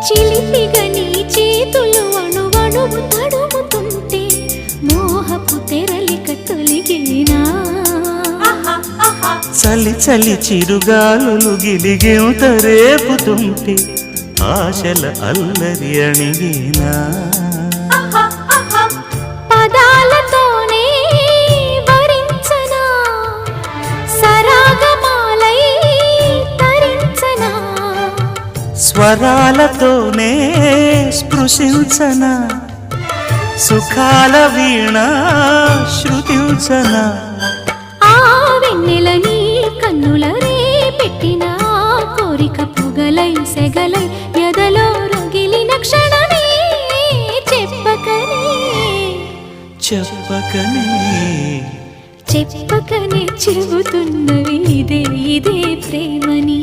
చిలిపిగా నీ చేతులు అణువణువు తడుముతుంటే మోహపు తెరలిక తొలిగేనా చలి చలి చిరుగాలులు గిలిగేంత రేపుతుంటే ఆశల అల్లరి అణిగేనా పదాలతోనే వరించనా సరాగమాలై తరించనా స్వరాలతోనే స్పృశించనా సుఖాల వీణ శృతించనా ఆ వెన్నెల నీ కన్నుల రే పెట్టిన కోరిక పొగలై సెగలై ఎదలో రగిలిన క్షణమే చెప్పకనే చెప్పకనే చెప్పకనే చెబుతున్నవి ఇదే ఇదే ప్రేమని